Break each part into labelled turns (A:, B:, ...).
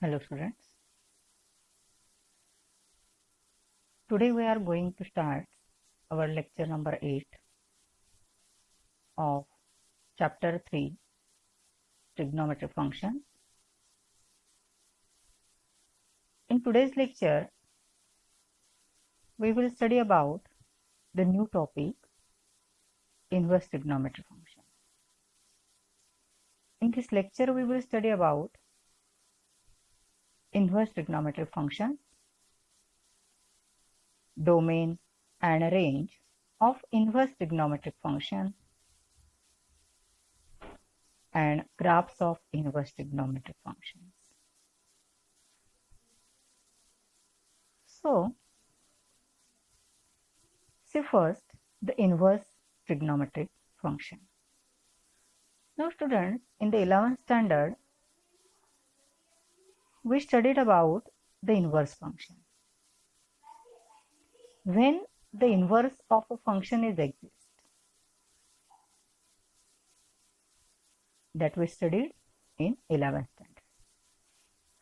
A: Hello students. Today we are going to start our lecture number 8 of chapter 3 trigonometric functions. In today's lecture we will study about the new topic inverse trigonometric function. In this lecture we will study about inverse trigonometric functions, domain and range of inverse trigonometric function and graphs of inverse trigonometric functions. So, see first the inverse trigonometric function. Now students, in the 11th standard, we studied about the inverse function. When the inverse of a function is exist, that we studied in 11th standard.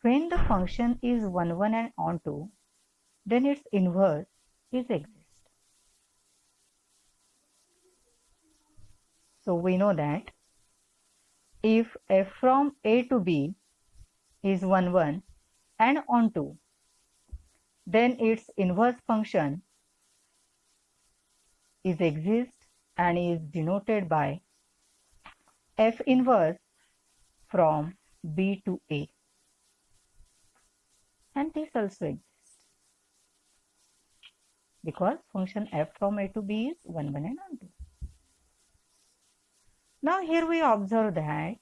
A: When the function is 1, 1 and onto, then its inverse is exist. So we know that if f from a to b is 1, 1 and onto, then its inverse function is exist and is denoted by f inverse from b to a, and this also exists because function f from a to b is 1, 1 and onto. Now here we observe that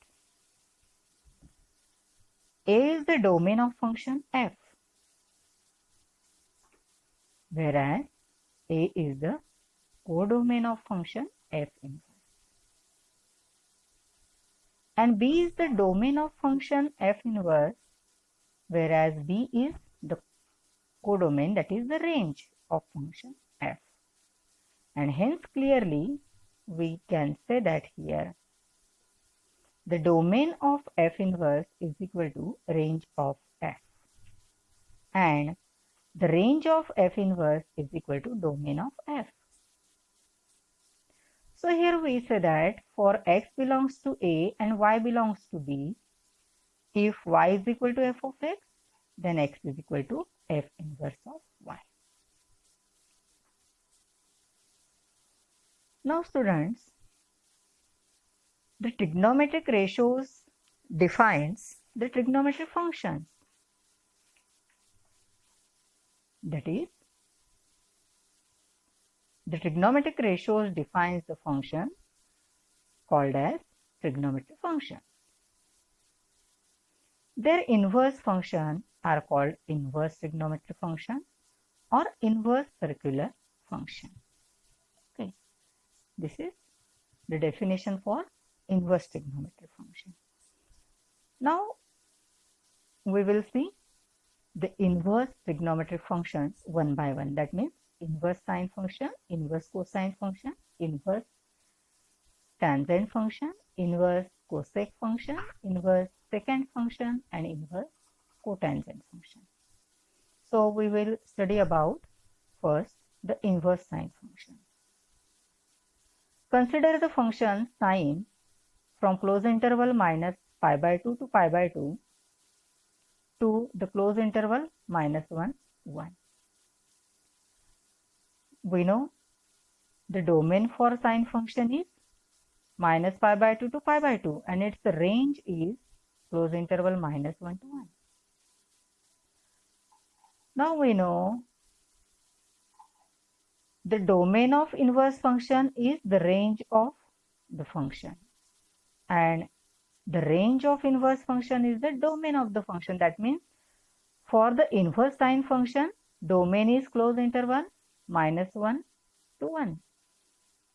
A: a is the domain of function f, whereas a is the codomain of function f inverse, and b is the domain of function f inverse, whereas b is the codomain, that is the range of function f, and hence clearly we can say that here the domain of f inverse is equal to range of f, and the range of f inverse is equal to domain of f. So here we say that for x belongs to a and y belongs to b, if y is equal to f of x, then x is equal to f inverse of y. Now students, the trigonometric ratios defines the trigonometric functions. That is, the trigonometric ratios defines the function called as trigonometric function. Their inverse function are called inverse trigonometric function or inverse circular function. Okay, this is the definition for inverse trigonometric function. Now we will see the inverse trigonometric functions one by one. That means inverse sine function, inverse cosine function, inverse tangent function, inverse cosec function, inverse secant function, and inverse cotangent function. So we will study about first the inverse sine function. Consider the function sine from closed interval minus pi by 2 to pi by 2 to the closed interval minus 1, 1. We know the domain for sine function is minus pi by 2 to pi by 2, and its range is closed interval minus 1 to 1. Now we know the domain of inverse function is the range of the function, and the range of inverse function is the domain of the function. That means for the inverse sine function, domain is closed interval minus 1 to 1,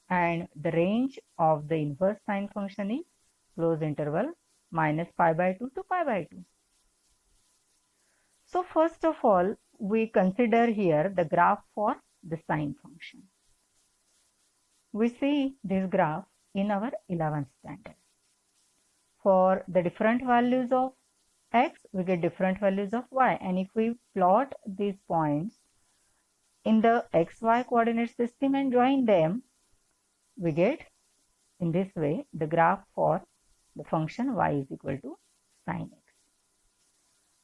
A: and the range of the inverse sine function is closed interval minus pi by 2 to pi by 2. So first of all, we consider here the graph for the sine function. We see this graph in our 11th standard. For the different values of x, we get different values of y. And if we plot these points in the xy coordinate system and join them, we get in this way the graph for the function y is equal to sine x.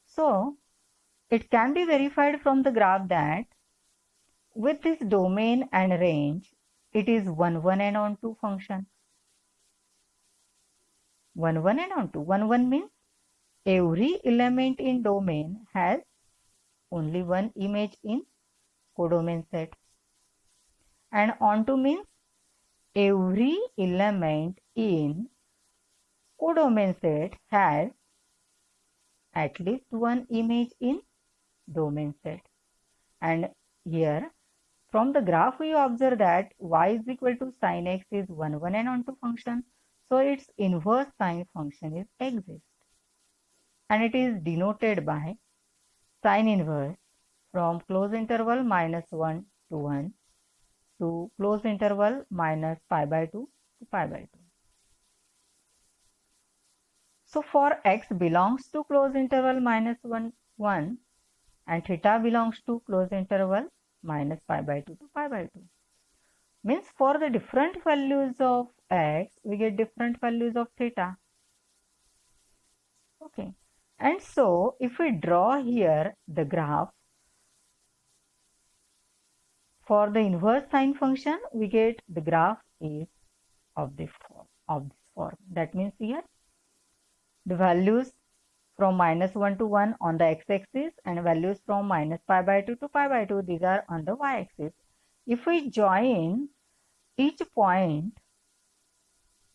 A: So it can be verified from the graph that with this domain and range, it is 1, 1 and onto function. 1, 1 and onto. 1, 1 means every element in domain has only one image in codomain set. And onto means every element in codomain set has at least one image in domain set. And here from the graph we observe that y is equal to sine x is 1, 1 and onto function. So its inverse sine function is exists. And it is denoted by sine inverse from close interval minus 1 to 1 to close interval minus pi by 2 to pi by 2. So for x belongs to close interval minus 1, 1 and theta belongs to close interval minus pi by 2 to pi by 2. Means for the different values of x, we get different values of theta. Okay. And so if we draw here the graph for the inverse sine function, we get the graph is of this form. That means here the values from minus 1 to 1 on the x-axis and values from minus pi by 2 to pi by 2, these are on the y-axis. If we join each point,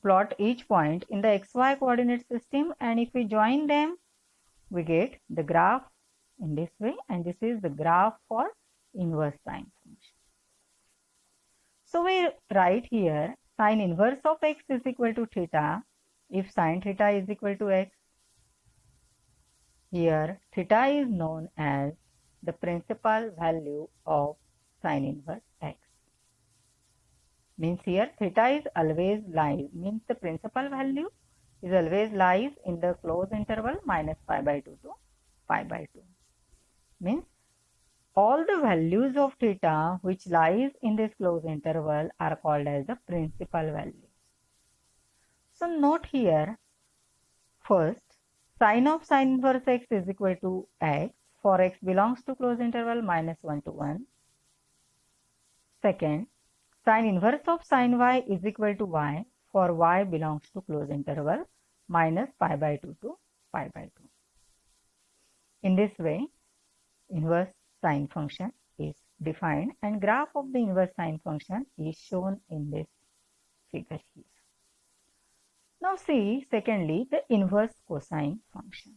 A: plot each point in the xy coordinate system, and if we join them, we get the graph in this way, and this is the graph for inverse sine function. So we write here sine inverse of x is equal to theta if sine theta is equal to x. Here theta is known as the principal value of sine inverse x. Means here theta is always lies, means the principal value is always lies in the closed interval minus pi by 2 to pi by 2. Means all the values of theta which lies in this closed interval are called as the principal value. So note here, first sine of sine inverse x is equal to x for x belongs to closed interval minus 1 to 1. Second, sine inverse of sine y is equal to y for y belongs to closed interval minus pi by 2 to pi by 2. In this way, inverse sine function is defined and graph of the inverse sine function is shown in this figure here. Now see secondly the inverse cosine function.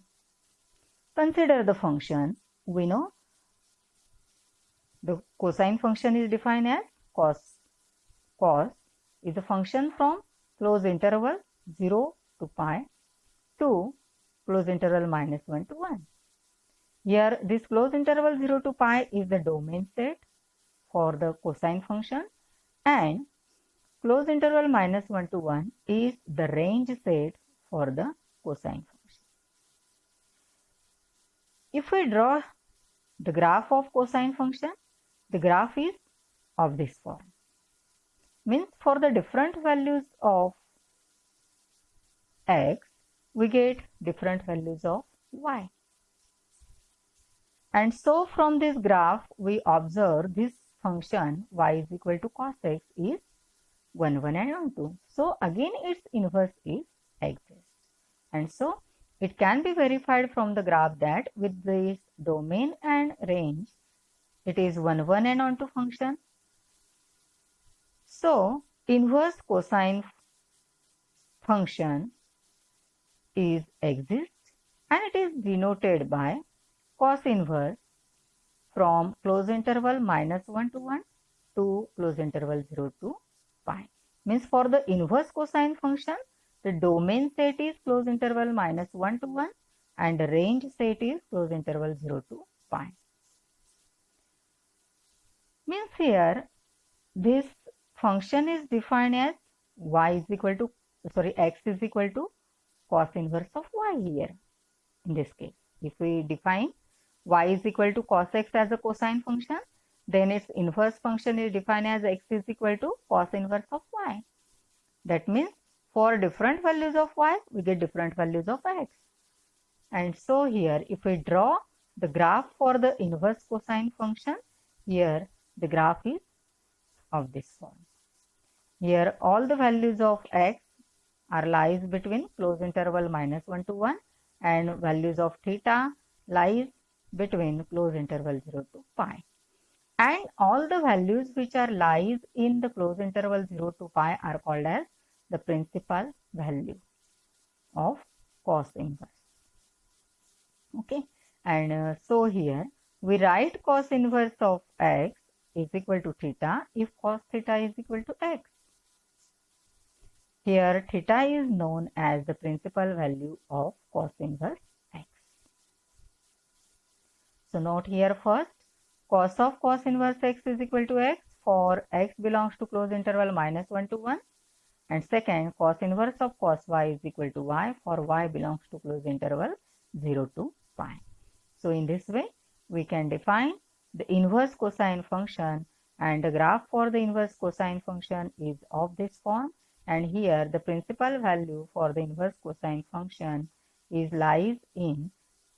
A: Consider the function. We know the cosine function is defined as cos. Cos is a function from closed interval 0 to pi to closed interval minus 1 to 1. Here this closed interval 0 to pi is the domain set for the cosine function and closed interval minus 1 to 1 is the range set for the cosine function. If we draw the graph of cosine function, the graph is of this form. Means for the different values of x, we get different values of y. And so from this graph, we observe this function y is equal to cos x is 1, 1 and 1, 2. So again its inverse is exists. And so it can be verified from the graph that with this domain and range, it is 1, 1 and 1, 2 function. So inverse cosine function is exists and it is denoted by cos inverse from close interval minus 1 to 1 to close interval 0 to pi. Means for the inverse cosine function, the domain set is close interval minus 1 to 1 and the range set is close interval 0 to pi. Means here this function is defined as x is equal to cos inverse of y here. in this case. If we define y is equal to cos x as a cosine function, then its inverse function is defined as x is equal to cos inverse of y. That means for different values of y, we get different values of x. And so here, if we draw the graph for the inverse cosine function, here the graph is of this form. Here all the values of x are lies between close interval -1 to 1, and values of theta lies between close interval 0 to pi. And all the values which are lies in the close interval 0 to pi are called as the principal value of cos inverse. Okay, and so here we write cos inverse of x is equal to theta if cos theta is equal to x. Here theta is known as the principal value of cos inverse x. So note here first, cos of cos inverse x is equal to x for x belongs to close interval -1 to 1, and second, cos inverse of cos y is equal to y for y belongs to close interval 0 to pi. So in this way we can define the inverse cosine function, and the graph for the inverse cosine function is of this form, and here the principal value for the inverse cosine function is lies in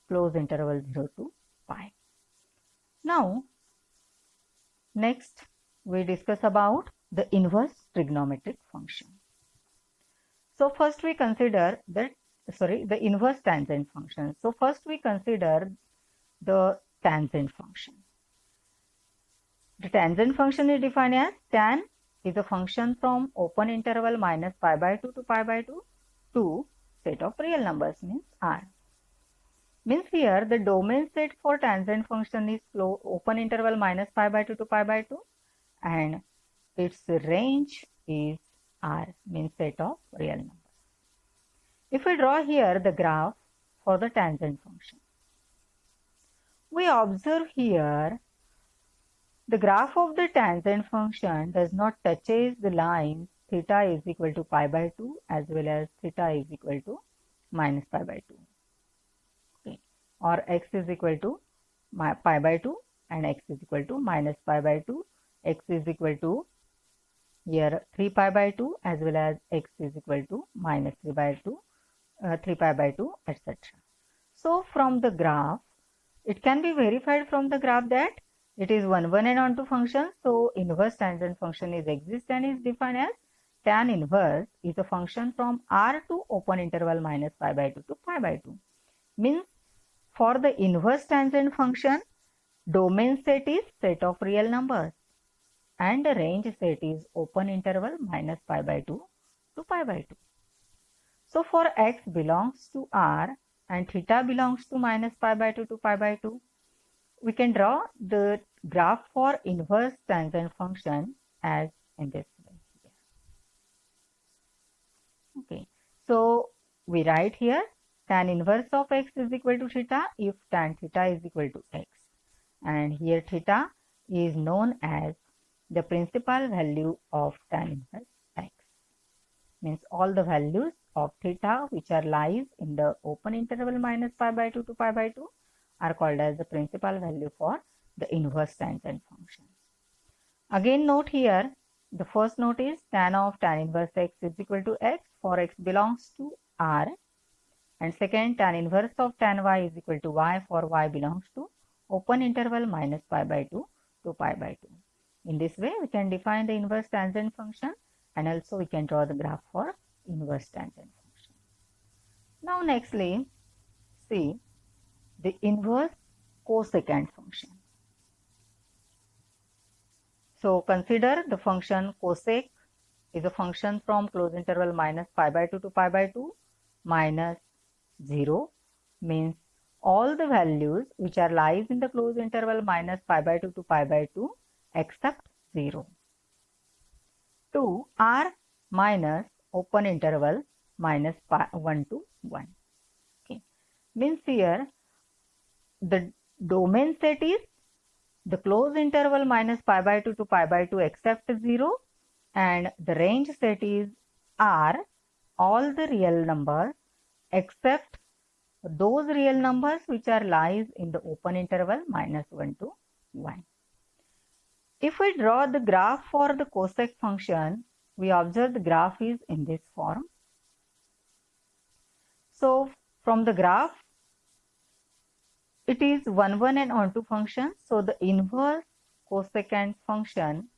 A: close interval 0 to pi. Now next we discuss about the inverse trigonometric function. So first we consider the inverse tangent function. So first we consider the tangent function. The tangent function is defined as tan is a function from open interval -pi/2 to pi/2 to set of real numbers means R. Means here the domain set for tangent function is open interval -pi/2 to pi/2, and its range is R means set of real numbers. If we draw here the graph for the tangent function, we observe here the graph of the tangent function does not touches the lines theta is equal to pi/2 as well as theta is equal to -pi/2. Okay. Or x is equal to pi/2 and x is equal to -pi/2, x is equal to here 3pi/2 as well as x is equal to -3/2, 3pi/2, etc. So from the graph, it can be verified from the graph that it is 1, 1 and onto function. So inverse tangent function is exist and is defined as tan inverse is a function from R to open interval -pi/2 to pi/2. Means for the inverse tangent function, domain set is set of real numbers and the range set is open interval -pi/2 to pi/2. So for x belongs to R and theta belongs to -pi/2 to pi/2, we can draw the graph for inverse tangent function as in this way here. Okay, so we write here tan inverse of x is equal to theta if tan theta is equal to x, and here theta is known as the principal value of tan inverse x. Means all the values of theta which are lies in the open interval -pi/2 to pi/2 are called as the principal value for the inverse tangent function. Again note here, the first note is tan of tan inverse x is equal to x for x belongs to R, and second tan inverse of tan y is equal to y for y belongs to open interval -pi/2 to pi/2. In this way we can define the inverse tangent function, and also we can draw the graph for inverse tangent function. Now nextly see the inverse cosecant function. So consider the function cosec is a function from close interval -pi/2 to pi/2 minus 0, means all the values which are lies in the close interval -pi/2 to pi/2 except 0 to R minus open interval -1 to 1. Okay, means here the domain set is the close interval -pi/2 to pi/2 except 0, and the range set is R all the real numbers except those real numbers which are lies in the open interval -1 to 1. If we draw the graph for the cosec function, we observe the graph is in this form. So from the graph, it is 1, 1 and onto function. So the inverse cosecant function,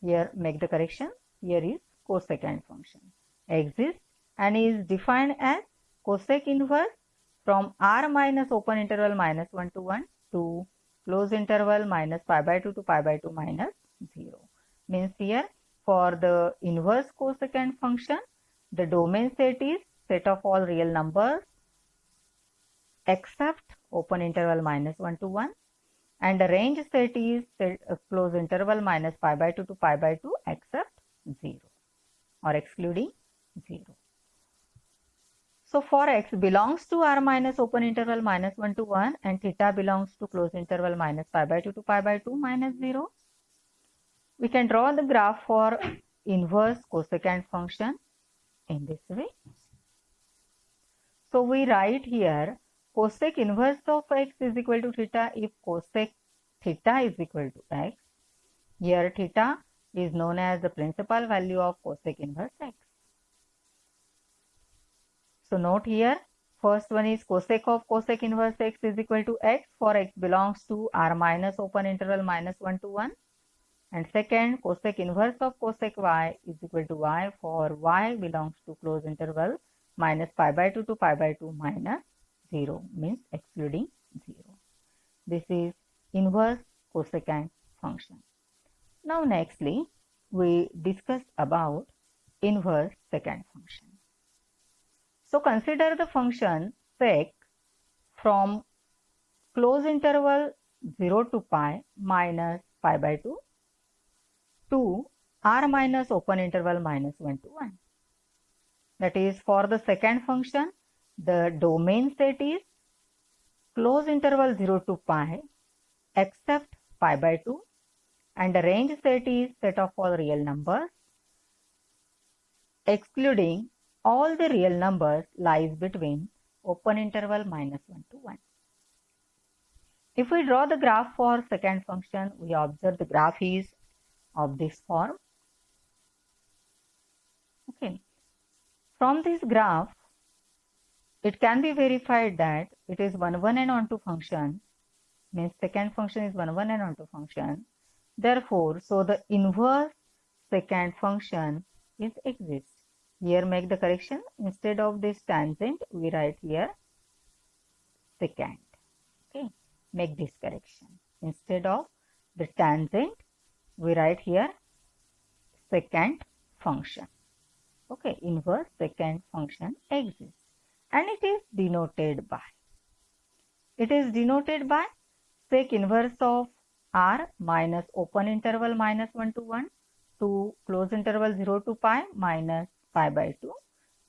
A: here make the correction, here is cosecant function, exists and is defined as cosec inverse from r minus open interval -1 to 1 to close interval -π/2 to π/2 minus 0. Means here for the inverse cosecant function, the domain set is set of all real numbers except open interval -1 to 1, and the range set is close interval -π/2 to π/2 except 0 or excluding 0. So for x belongs to r minus open interval -1 to 1 and theta belongs to close interval -π/2 to π/2 minus 0, we can draw the graph for inverse cosecant function in this way. So we write here cosec inverse of x is equal to theta if cosec theta is equal to x. Here theta is known as the principal value of cosec inverse x. So note here, first one is cosec of cosec inverse x is equal to x for x belongs to r minus open interval -1 to 1. And second, cosec inverse of cosec y is equal to y for y belongs to close interval -π/2 to π/2 minus 0, means excluding 0. This is inverse cosecant function. Now nextly, we discussed about inverse secant function. So consider the function sec from close interval 0 to pi minus π/2 to r minus open interval -1 to 1. That is, for the secant function, the domain set is close interval 0 to pi except π/2, and the range set is set of all real numbers excluding all the real numbers lies between open interval -1 to 1. If we draw the graph for secant function, we observe the graph is of this form. Okay. From this graph, it can be verified that it is 1, 1 and onto function, means secant function is 1, 1 and onto function. Therefore, so the inverse secant function is exists. Here make the correction, instead of this tangent, we write here secant. Okay, make this correction. Instead of the tangent, we write here secant function. Okay, inverse secant function exists and it is denoted by. It is denoted by sec inverse of r minus open interval -1 to 1 to close interval 0 to pi minus π/2,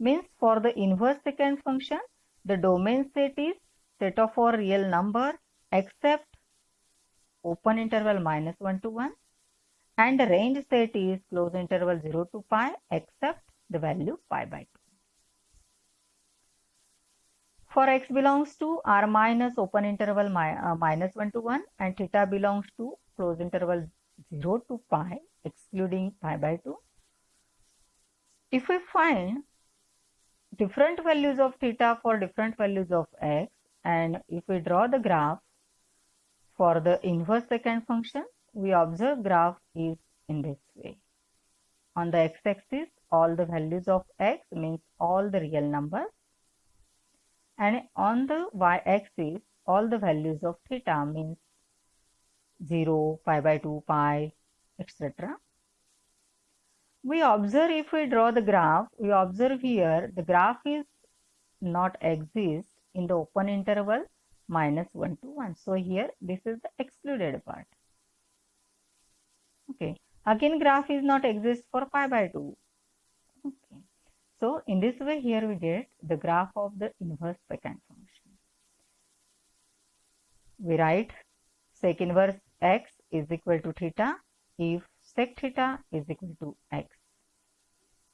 A: means for the inverse secant function, the domain set is set of all real numbers except open interval -1 to 1, and the range set is close interval 0 to pi except the value π/2. For x belongs to r minus open interval -1 to 1 and theta belongs to close interval 0 to pi excluding π/2. If we find different values of theta for different values of x, and if we draw the graph for the inverse secant function, we observe graph is in this way. On the x-axis, all the values of x means all the real numbers, and on the y-axis, all the values of theta means 0, π/2, pi, etc. We observe, if we draw the graph, we observe here the graph is not exist in the open interval -1 to 1. So here this is the excluded part. Okay. Again graph is not exist for π/2. Okay. So in this way here we get the graph of the inverse secant function. We write sec inverse x is equal to theta if sec theta is equal to x.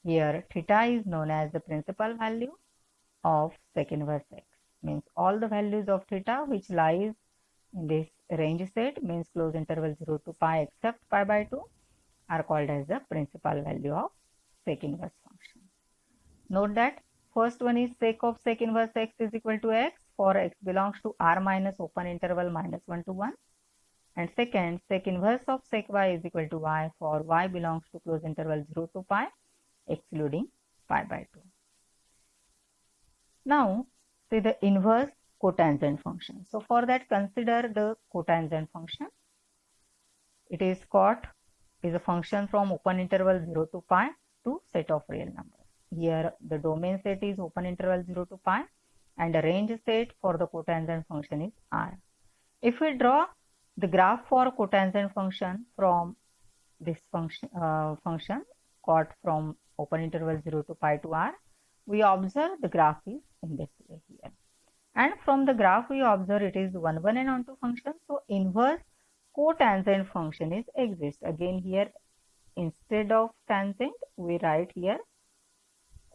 A: Here theta is known as the principal value of sec inverse x. means all the values of theta which lies in this range set means closed interval 0 to pi except pi by 2 are called as the principal value of sec inverse function. Note that first one is sec of sec inverse x is equal to x for x belongs to r minus open interval minus 1 to 1, and second sec inverse of sec y is equal to y for y belongs to closed interval 0 to pi excluding pi by 2. Now see the inverse cotangent function. So for that consider the cotangent function. It is cot is a function from open interval 0 to pi to set of real numbers. Here the domain set is open interval 0 to pi and the range set for the cotangent function is r. If we draw the graph for cotangent function from this function cot from open interval 0 to pi to r, we observe the graph is in this way here. And from the graph we observe it is 1, 1 and onto function. So inverse cotangent function is exists. Again here instead of tangent we write here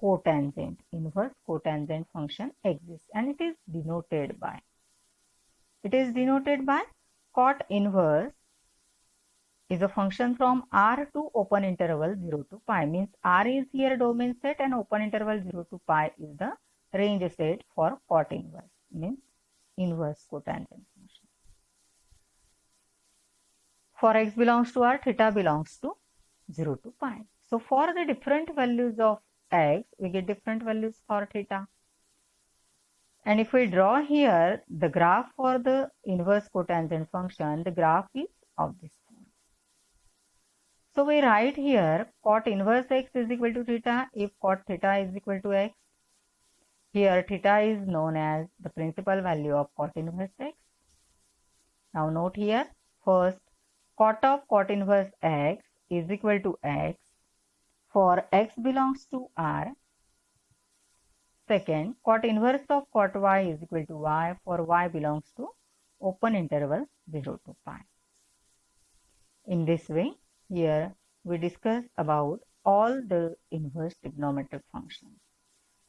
A: cotangent. Inverse cotangent function exists and it is denoted by cot inverse is a function from r to open interval 0 to pi, means r is here domain set and open interval 0 to pi is the range set for cot inverse, means inverse cotangent function. For x belongs to r, theta belongs to 0 to pi. So for the different values of x, we get different values for theta. And if we draw here the graph for the inverse cotangent function, the graph is of this form. So we write here cot inverse x is equal to theta if cot theta is equal to x. Here theta is known as the principal value of cot inverse x. Now note here, first cot of cot inverse x is equal to x for x belongs to r. Second, cot inverse of cot y is equal to y for y belongs to open interval 0 to pi. In this way, here we discuss about all the inverse trigonometric functions.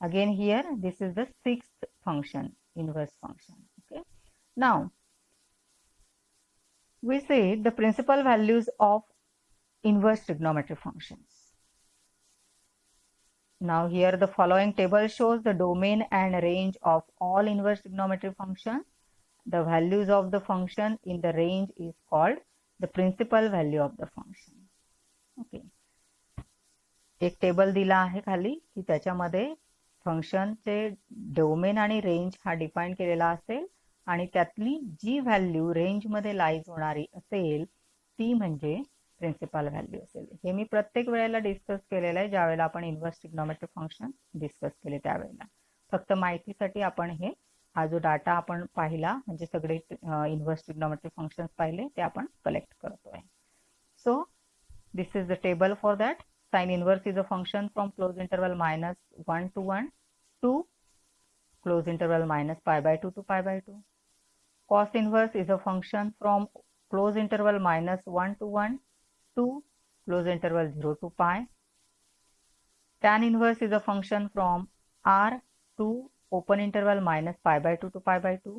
A: Again here, this is the sixth function, inverse function. Okay. Now, we say the principal values of inverse trigonometric functions. Now here the following table shows the domain and range of all inverse trigonometric functions. The values of the function in the range is called the principal value of the function. Okay. एक table दिला आहे खाली की त्याच्यामध्ये फंक्शनचे domain आणि range हा define केलेला असेल आणि त्यातली जी व्हॅल्यू रेंज मध्ये लाईज होणारी असेल ती म्हणजे प्रिन्सिपल व्हॅल्यू असेल. हे मी प्रत्येक वेळेला डिस्कस केलेलं आहे ज्या वेळेला आपण इन्व्हर्स ट्रिग्नोमेट्रिक फंक्शन डिस्कस केले त्यावेळेला. फक्त माहितीसाठी आपण हे हा जो डाटा आपण पाहिला म्हणजे सगळे इन्व्हर्स ट्रिग्नोमेट्रिक फंक्शन्स पाहिले ते आपण कलेक्ट करतोय. So this is the table for that. Sin inverse is a function from closed interval minus 1 to 1 to closed interval minus pi by 2 to pi by 2. Cos inverse is a function from closed interval minus 1 to 1 to closed interval 0 to pi. Tan inverse is a function from r to open interval minus pi by 2 to pi by 2.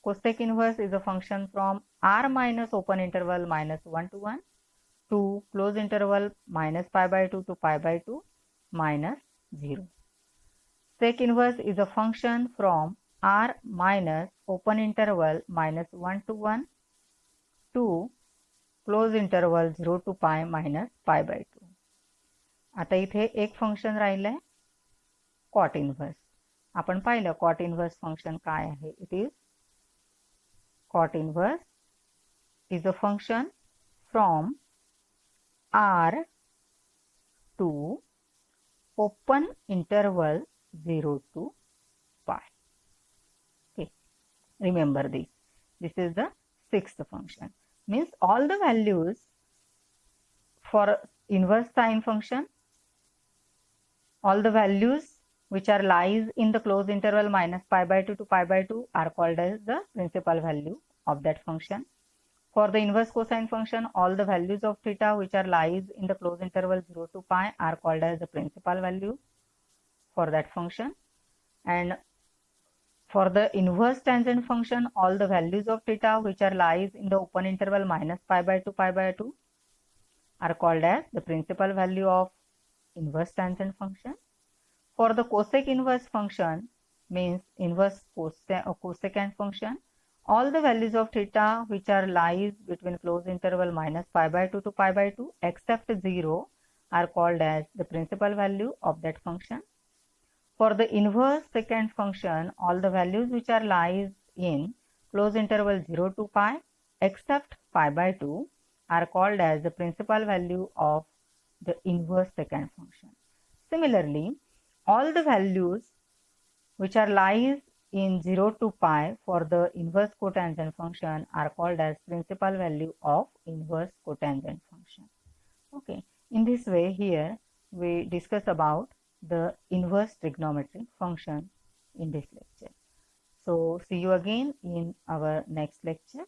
A: Cosec inverse is a function from r minus open interval minus 1 to 1 to close interval minus pi by 2 to pi by 2 minus 0. Sec inverse is a function from r minus open interval minus 1 to 1 to close interval 0 to pi minus pi by 2. आता इथे एक function राहिलंय cot inverse. आपण पाहिलं cot inverse function काय आहे. It is cot inverse is a function from r to open interval 0 to pi. Okay, remember this. This is the sixth function. Means all the values for inverse sine function, all the values which are lies in the closed interval minus pi by 2 to pi by 2 are called as the principal value of that function. For the inverse cosine function, all the values of theta which are lies in the closed interval 0 to pi are called as the principal value for that function. And For the inverse tangent function, all the values of theta which are lies in the open interval minus pi by 2 are called as the principal value of inverse tangent function. For the cosec inverse function, means inverse cosecant function, all the values of theta which are lies between closed interval minus pi by 2 to pi by 2 except 0 are called as the principal value of that function. For the inverse secant function, all the values which are lies in closed interval 0 to pi except pi by 2 are called as the principal value of the inverse secant function. Similarly, all the values which are lies in 0 to pi for the inverse cotangent function are called as principal value of inverse cotangent function. Okay, in this way here we discuss about the inverse trigonometric function in this lecture. So see you again in our next lecture.